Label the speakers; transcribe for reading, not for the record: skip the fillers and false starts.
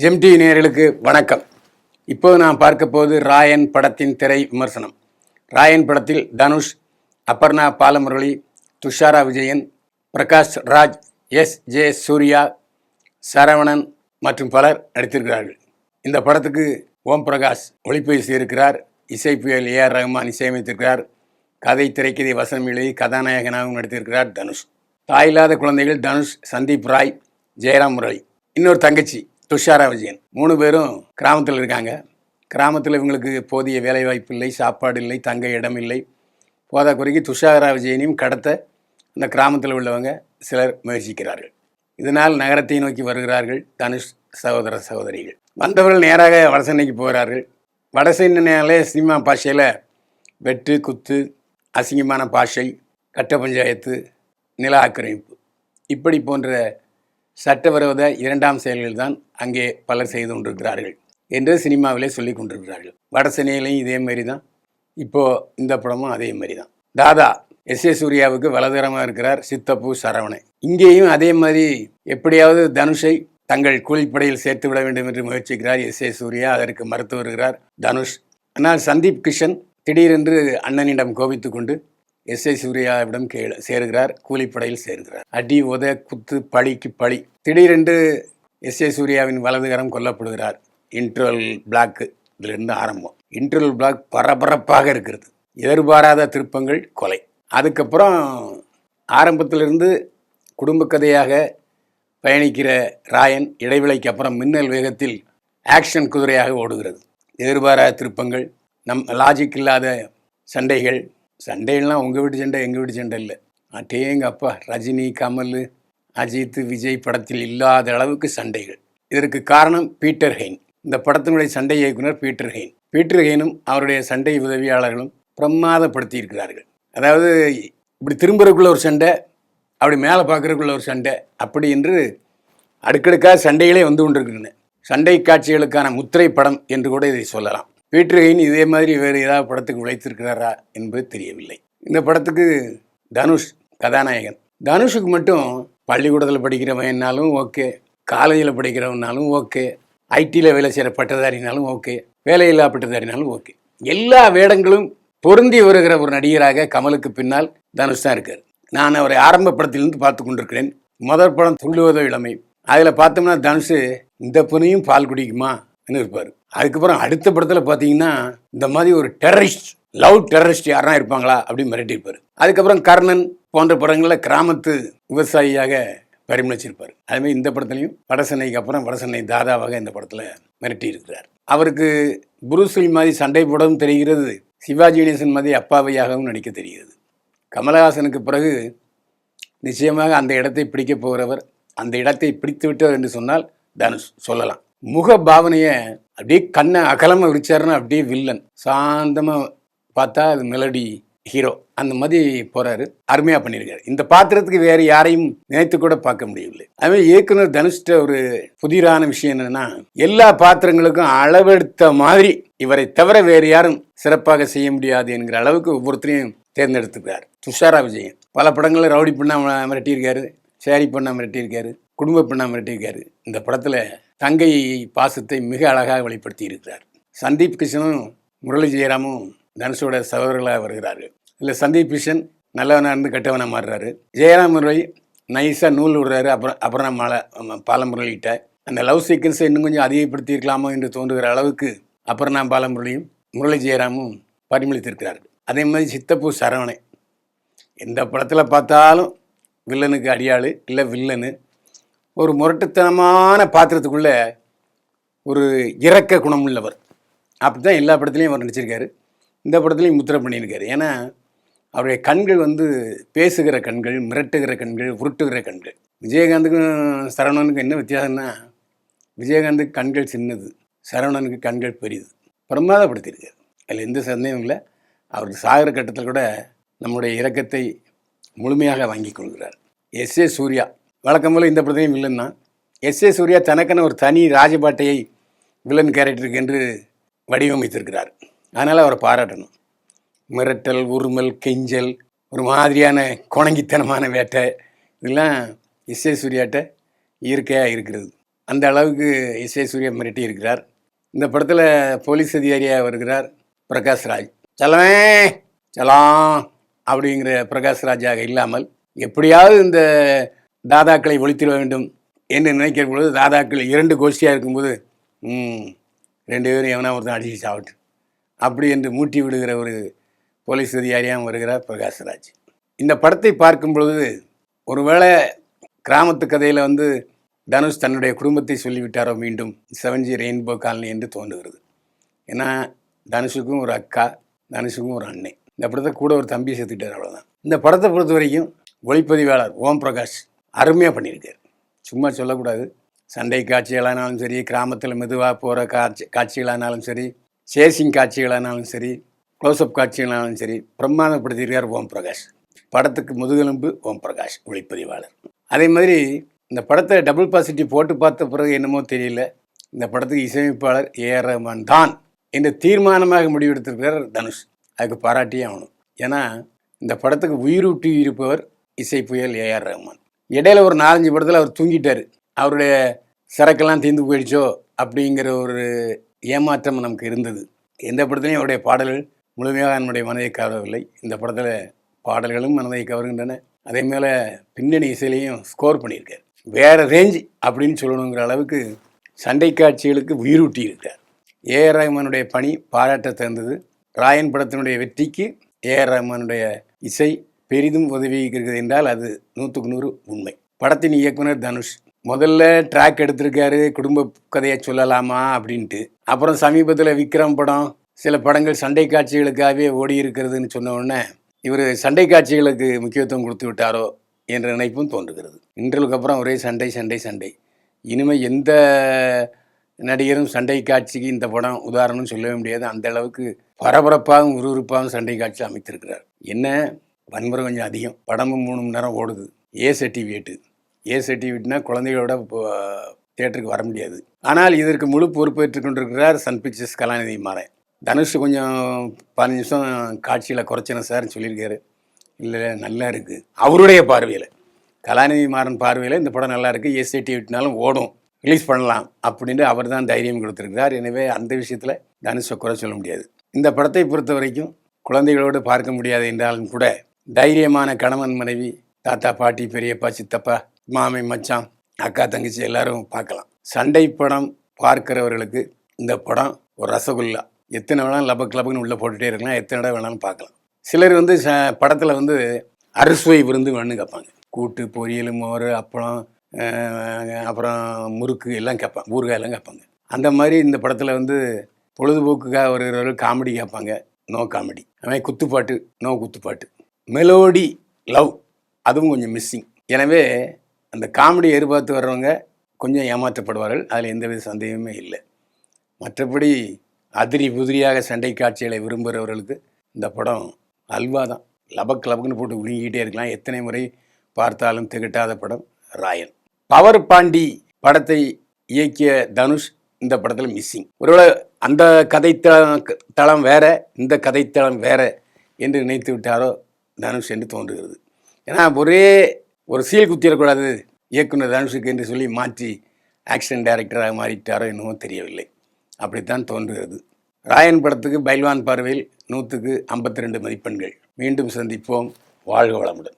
Speaker 1: ஜெம்டி நேயர்களுக்கு வணக்கம். இப்போது நாம் பார்க்க போவது ராயன் படத்தின் திரை விமர்சனம். ராயன் படத்தில் தனுஷ், அபர்ணா பாலமுரளி, துஷாரா விஜயன், பிரகாஷ் ராஜ், எஸ்.ஜே. சூர்யா, சரவணன் மற்றும் பலர் நடித்திருக்கிறார்கள். இந்த படத்துக்கு ஓம் பிரகாஷ் ஒளிப்பதிவு செய்திருக்கிறார். இசைப்புயல் ஏ.ஆர். ரஹ்மான் இசையமைத்திருக்கிறார். கதை, திரைக்கதை, வசனம் எழுதி கதாநாயகனாகவும் நடித்திருக்கிறார் தனுஷ். தாயில்லாத குழந்தைகள் தனுஷ், சந்தீப் ராய், ஜெயராம் முரளி, இன்னொரு தங்கச்சி துஷாரா விஜயன். 3 பேரும் கிராமத்தில் இருக்காங்க. கிராமத்தில் இவங்களுக்கு போதிய வேலைவாய்ப்பு இல்லை, சாப்பாடு இல்லை, தங்க இடம் இல்லை. போதாக்குறைக்கு துஷாரா விஜயனையும் கடத்த அந்த கிராமத்தில் உள்ளவங்க சிலர் முயற்சிக்கிறார்கள். இதனால் நகரத்தை நோக்கி வருகிறார்கள் தனுஷ் சகோதர சகோதரிகள். வந்தவர்கள் நேராக வடசென்னைக்கு போகிறார்கள். வடசென்னையாலே சினிமா பாஷையில் வெட்டு, குத்து, அசிங்கமான பாஷை, கட்ட பஞ்சாயத்து, நில ஆக்கிரமிப்பு இப்படி போன்ற சட்டவிரோத 2ஆம் செயல்கள் தான் அங்கே பலர் செய்து கொண்டிருக்கிறார்கள் என்று சினிமாவிலே சொல்லி கொண்டிருக்கிறார்கள். வடசென்னையிலையும் இதே மாதிரி தான், இப்போது இந்த படமும் அதே மாதிரி தான். தாதா எஸ்.ஏ. சூர்யாவுக்கு வலதுகரமாக இருக்கிறார் சித்தப்பு சரவணன். இங்கேயும் அதே மாதிரி எப்படியாவது தனுஷை தங்கள் கூலிப்படையில் சேர்த்து விட வேண்டும் என்று முயற்சிக்கிறார் எஸ்.ஏ. சூர்யா. அதற்கு மறுத்து வருகிறார் தனுஷ். ஆனால் சந்தீப் கிஷன் திடீரென்று அண்ணனிடம் கோபித்து கொண்டு எஸ்.ஏ. சூர்யாவிடம் சேருகிறார், கூலிப்படையில் சேருகிறார். அடி, உத, குத்து, பழிக்கு பழி. திடீரென்று எஸ்.ஏ. சூர்யாவின் வலதுகரம் கொல்லப்படுகிறார். இன்ட்ரோல் பிளாக் இதிலிருந்து ஆரம்பம். இன்ட்ரோல் பிளாக் பரபரப்பாக இருக்கிறது. எதிர்பாராத திருப்பங்கள், கொலை. அதுக்கப்புறம் ஆரம்பத்திலிருந்து குடும்ப கதையாக பயணிக்கிற ராயன் இடைவேளைக்கு அப்புறம் மின்னல் வேகத்தில் ஆக்ஷன் குதிரையாக ஓடுகிறது. எதிர்பாராத திருப்பங்கள், லாஜிக் இல்லாத சண்டைகள்லாம் உங்கள் வீட்டு சண்டை எங்கள் வீட்டு சண்டை இல்லை. எங்கள் அப்பா ரஜினி, கமல், அஜித், விஜய் படத்தில் இல்லாத அளவுக்கு சண்டைகள். இதற்கு காரணம் பீட்டர் ஹெயின். இந்த படத்தினுடைய சண்டை இயக்குனர் பீட்டர் ஹெயின். பீட்டர் ஹெயினும் அவருடைய சண்டை உதவியாளர்களும் பிரமாதப்படுத்தி இருக்கிறார்கள். அதாவது இப்படி திரும்புறதுக்குள்ள ஒரு சண்டை, அப்படி மேலே பார்க்குறதுக்குள்ள ஒரு சண்டை, அப்படி என்று அடுக்கடுக்காக சண்டைகளே வந்து கொண்டிருக்கின்றன. சண்டை காட்சிகளுக்கான முத்திரை படம் என்று கூட இதை சொல்லலாம். பீட்டர் ஹெயின் இதே மாதிரி வேறு ஏதாவது படத்துக்கு உழைத்திருக்கிறாரா என்பது தெரியவில்லை. இந்த படத்துக்கு தனுஷ் கதாநாயகன். தனுஷுக்கு மட்டும் பள்ளிக்கூடத்தில் படிக்கிறவனாலும் ஓகே, காலேஜில் படிக்கிறவனாலும் ஓகே, ஐடியில் வேலை செய்கிற பட்டதாரினாலும் ஓகே, வேலையில்லா பட்டதாரினாலும் ஓகே, எல்லா வேடங்களும் பொருந்தி வருகிற ஒரு நடிகராக கமலுக்கு பின்னால் தனுஷ் தான் இருக்கார். நான் அவரை ஆரம்ப படத்திலிருந்து பார்த்து கொண்டிருக்கிறேன். முதல் படம் துள்ளுவதோ இளமை, அதில் பார்த்தோம்னா தனுஷ் இந்த பொண்ணையும் பால் குடிக்குமா இருப்பார். அதுக்கப்புறம் அடுத்த படத்தில் பார்த்தீங்கன்னா இந்த மாதிரி ஒரு டெரரிஸ்ட், லவ் டெரரிஸ்ட் யாரா இருப்பாங்களா அப்படின்னு மிரட்டியிருப்பார். அதுக்கப்புறம் கர்ணன் போன்ற படங்களில் கிராமத்து விவசாயியாக பரிமளிச்சிருப்பார். அதுமாதிரி இந்த படத்துலையும் வடசென்னைக்கு அப்புறம் வடசென்னை தாதாவாக இந்த படத்தில் மிரட்டி இருக்கிறார். அவருக்கு புரூஸ்லி மாதிரி சண்டை போடவும் தெரிகிறது, சிவாஜி கணேசன் மாதிரி அப்பாவையாகவும் நடிக்க தெரிகிறது. கமலஹாசனுக்கு பிறகு நிச்சயமாக அந்த இடத்தை பிடிக்க போகிறவர், அந்த இடத்தை பிடித்து விட்டவர் என்று சொன்னால் தனுஷ் சொல்லலாம். முக பாவனையை அப்படியே கண்ணை அகலமாக விரிச்சாருன்னா அப்படியே வில்லன், சாந்தமாக பார்த்தா அது மெலடி ஹீரோ, அந்த மாதிரி போகிறாரு. அருமையாக பண்ணியிருக்காரு. இந்த பாத்திரத்துக்கு வேறு யாரையும் நினைத்து கூட பார்க்க முடியவில்லை. அதுமாதிரி இயக்குனர் தனுஷ்ட ஒரு புதிரான விஷயம் என்னென்னா, எல்லா பாத்திரங்களுக்கும் அளவெடுத்த மாதிரி இவரை தவிர வேறு யாரும் சிறப்பாக செய்ய முடியாது என்கிற அளவுக்கு ஒவ்வொருத்தரையும் தேர்ந்தெடுத்துக்கிறார். துஷாரா விஜயன் பல படங்களில் ரவுடி பண்ணா மிரட்டியிருக்காரு, சேரி பண்ணா மிரட்டியிருக்காரு, குடும்ப பண்ணா மிரட்டியிருக்காரு. இந்த படத்தில் தங்கை பாசத்தை மிக அழகாக வெளிப்படுத்தி இருக்கிறார். சந்தீப் கிஷனும் முரளி ஜெயராமும் தனுஷோட சகோதரர்களாக வருகிறார்கள். இல்லை சந்தீப் கிஷன் நல்லவனாக இருந்து கெட்டவனாக மாறுறாரு. ஜெயராம் முரளி நைஸாக நூல் விடுறாரு. அப்புறம் பாலமுரளிகிட்ட அந்த லவ் சீக்வன்ஸை இன்னும் கொஞ்சம் அதிகப்படுத்தியிருக்கலாமோ என்று தோன்றுகிற அளவுக்கு அபர்ணா பாலமுரளியும் முரளி ஜெயராமும் பரிமளித்திருக்கிறார்கள். அதே மாதிரி சித்தப்பு சரவணன் எந்த படத்தில் பார்த்தாலும் வில்லனுக்கு அடியாள் இல்லை வில்லனு, ஒரு முரட்டுத்தனமான பாத்திரத்துக்குள்ளே ஒரு இரக்க குணம் உள்ளவர். அப்படி தான் எல்லா படத்துலையும் அவர் நடிச்சிருக்காரு. இந்த படத்துலையும் முத்திரை பண்ணியிருக்காரு. ஏன்னா அவருடைய கண்கள் பேசுகிற கண்கள், மிரட்டுகிற கண்கள், உருட்டுகிற கண்கள். விஜயகாந்துக்கும் சரவணனுக்கும் என்ன வித்தியாசம்னா, விஜயகாந்துக்கு கண்கள் சின்னது, சரவணனுக்கு கண்கள் பெரியது. பிரமாதப்படுத்தியிருக்காரு. அதில் எந்த சந்தேகம் இல்லை. அவர் சாகர கட்டத்தில் கூட நம்முடைய இரக்கத்தை முழுமையாக வாங்கி கொள்கிறார். எஸ்.ஏ. சூர்யா வழக்கம் போல் இந்த படத்தையும் வில்லன் தான். எஸ்.ஏ. சூர்யா தனக்கென ஒரு தனி ராஜபாட்டையை வில்லன் கேரக்டருக்கு என்று வடிவமைத்திருக்கிறார். அதனால் அவரை பாராட்டணும். மிரட்டல், உருமல், கெஞ்சல், ஒரு மாதிரியான கொணங்கித்தனமான வேட்டை, இதெல்லாம் எஸ்.ஏ. சூர்யாட்ட இயற்கையாக இருக்கிறது. அந்த அளவுக்கு இசை சூர்யா மிரட்டி இருக்கிறார். இந்த படத்தில் போலீஸ் அதிகாரியாக வருகிறார் பிரகாஷ்ராஜ். செலவே செலாம் அப்படிங்கிற பிரகாஷ்ராஜாக இல்லாமல் எப்படியாவது இந்த தாதாக்களை ஒழித்திட வேண்டும் என்று நினைக்கிற பொழுது தாதாக்கள் 2 கோஷ்டியாக இருக்கும்போது 2 பேரும் எவனா ஒருத்தன் அடிச்சு சாப்பிட்டு அப்படி என்று மூட்டி விடுகிற ஒரு போலீஸ் அதிகாரியாக வருகிறார் பிரகாஷ்ராஜ். இந்த படத்தை பார்க்கும் பொழுது ஒருவேளை கிராமத்து கதையில் தனுஷ் தன்னுடைய குடும்பத்தை சொல்லிவிட்டாரோ மீண்டும் 7G ரெயின்போ காலனி என்று தோன்றுகிறது. ஏன்னா தனுஷுக்கும் ஒரு அக்கா, தனுஷுக்கும் ஒரு அன்னை, இந்த படத்தை கூட ஒரு தம்பியை சேர்த்துக்கிட்டார், அவ்வளோதான். இந்த படத்தை பொறுத்த வரைக்கும் ஒளிப்பதிவாளர் ஓம் பிரகாஷ் அருமையாக பண்ணியிருக்கார். சும்மா சொல்லக்கூடாது. சண்டை காட்சிகளானாலும் சரி, கிராமத்தில் மெதுவாக போகிற காட்சிகளானாலும் சரி, சேசிங் காட்சிகளானாலும் சரி, க்ளோஸ்அப் காட்சிகளானாலும் சரி பிரமாதப்படுத்தியிருக்கார் ஓம் பிரகாஷ். படத்துக்கு முதுகெலும்பு ஓம் பிரகாஷ் ஒளிப்பதிவாளர். அதே மாதிரி இந்த படத்தை டபுள் பாசிட்டிவ் போட்டு பார்த்த பிறகு என்னமோ தெரியல, இந்த படத்துக்கு இசையமைப்பாளர் ஏஆர் ரஹ்மான் தான் என்று தீர்மானமாக முடிவெடுத்திருக்கிறார் தனுஷ். அதுக்கு பாராட்டியே ஆகணும். ஏன்னா இந்த படத்துக்கு உயிரூட்டி இருப்பவர் இசை புயல் ஏஆர் ரஹ்மான். இடையில ஒரு 4-5 படத்தில் அவர் தூங்கிட்டார். அவருடைய சரக்கெல்லாம் தீர்ந்து போயிடுச்சோ அப்படிங்கிற ஒரு ஏமாற்றம் நமக்கு இருந்தது. எந்த படத்துலையும் அவருடைய பாடல்கள் முழுமையாக நம்முடைய மனதை கவரவில்லை. இந்த படத்தில் பாடல்களும் மனதை கவருகின்றன. அதே மேலே பின்னணி இசையிலையும் ஸ்கோர் பண்ணியிருக்கார். வேறு ரேஞ்ச் அப்படின்னு சொல்லணுங்கிற அளவுக்கு சண்டை காட்சிகளுக்கு உயிரூட்டி இருக்கார். ஏஆர் ரஹ்மானுடைய பணி பாராட்ட தந்தது. ராயன் படத்தினுடைய வெற்றிக்கு ஏஆர் ரஹ்மானுடைய இசை பெரிதும் உதவி இருக்கிறது என்றால் அது 100க்கு 100 உண்மை. படத்தின் இயக்குனர் தனுஷ் முதல்ல ட்ராக் எடுத்திருக்காரு, குடும்ப கதையை சொல்லலாமா அப்படின்ட்டு. அப்புறம் சமீபத்தில் விக்ரம் படம், சில படங்கள் சண்டை காட்சிகளுக்காகவே ஓடி இருக்கிறதுன்னு சொன்ன உடனே இவர் சண்டை காட்சிகளுக்கு முக்கியத்துவம் கொடுத்து விட்டாரோ என்ற நினைப்பும் தோன்றுகிறது. இன்றைக்கு அப்புறம் ஒரே சண்டை சண்டை சண்டை. இனிமேல் எந்த நடிகரும் சண்டை காட்சிக்கு இந்த படம் உதாரணம் சொல்லவே முடியாது. அந்த அளவுக்கு பரபரப்பாகவும் விறுவிறுப்பாகவும் சண்டை காட்சி அமைத்திருக்கிறார். என்ன வன்முறை கொஞ்சம் அதிகம். படமும் 3 மணி நேரம் ஓடுது. ஏ சர்டிஃபிகேட்னா குழந்தைகளோட தியேட்டருக்கு வர முடியாது. ஆனால் இதற்கு முழு பொறுப்பேற்றுக் கொண்டிருக்கிறார் சன் பிக்சர்ஸ் கலாநிதி மாறன். தனுஷ் கொஞ்சம் 15 நிமிஷம் காட்சியில் குறைச்சணும் சார்னு சொல்லியிருக்காரு. இல்லை நல்லா இருக்குது அவருடைய பார்வையில். கலாநிதி மாறன் பார்வையில் இந்த படம் நல்லா இருக்குது, ஏ சர்டிஃபிகேட்னாலும் ஓடும், ரிலீஸ் பண்ணலாம் அப்படின்ட்டு அவர் தான் தைரியம் கொடுத்துருக்கிறார். எனவே அந்த விஷயத்தில் தனுஷை குறை சொல்ல முடியாது. இந்த படத்தை பொறுத்த வரைக்கும் குழந்தைகளோடு பார்க்க முடியாது என்றாலும் கூட தைரியமான கணவன் மனைவி, தாத்தா பாட்டி, பெரியப்பா சித்தப்பா, மாமை மச்சான், அக்கா தங்கச்சி எல்லாரும் பார்க்கலாம். சண்டை படம் பார்க்கிறவர்களுக்கு இந்த படம் ஒரு ரசகுல்லா. எத்தனை வேணாலும் லபக்குன்னு உள்ளே போட்டுகிட்டே இருக்கலாம், எத்தனை இடம் வேணாலும் பார்க்கலாம். சிலர் படத்தில் அறுசுவை விருந்து வேணும்னு கேட்பாங்க. கூட்டு, பொரியல், மோர், அப்பளம், அப்புறம் முறுக்கு எல்லாம் கேட்பாங்க, ஊறுகாய் எல்லாம் கேட்பாங்க. அந்த மாதிரி இந்த படத்தில் பொழுதுபோக்குக்காக வருகிறவர்கள் காமெடி கேட்பாங்க, நோ காமெடி. அதுமாதிரி குத்துப்பாட்டு, நோ குத்துப்பாட்டு. மெலோடி, லவ் அதுவும் கொஞ்சம் மிஸ்ஸிங். எனவே அந்த காமெடி எதிர்பார்த்து வர்றவங்க கொஞ்சம் ஏமாற்றப்படுவார்கள், அதில் எந்தவித சந்தேகமே இல்லை. மற்றபடி அதிரி புதிரியாக சண்டை காட்சிகளை விரும்புகிறவர்களுக்கு இந்த படம் அல்வா தான். லபக்குன்னு போட்டு விழுங்கிக்கிட்டே இருக்கலாம். எத்தனை முறை பார்த்தாலும் திகட்டாத படம் ராயன். பவர் பாண்டி படத்தை இயக்கிய தனுஷ் இந்த படத்தில் மிஸ்ஸிங். ஒருவேளை அந்த கதைத்தளம் வேற, இந்த கதைத்தளம் வேற என்று நினைத்து விட்டாரோ தனுஷ் என்று தோன்றுகிறது. ஏன்னா ஒரே ஒரு சீல் குத்திடக்கூடாது இயக்குனர் தனுஷுக்கு என்று சொல்லி மாற்றி ஆக்ஷன் டைரக்டராக மாறிட்டாரோ என்னவோ தெரியவில்லை. அப்படித்தான் தோன்றுகிறது. ராயன் படத்துக்கு பைல்வான் பார்வையில் 100க்கு 52 மதிப்பெண்கள். மீண்டும் சந்திப்போம். வாழ்க வளமுடன்.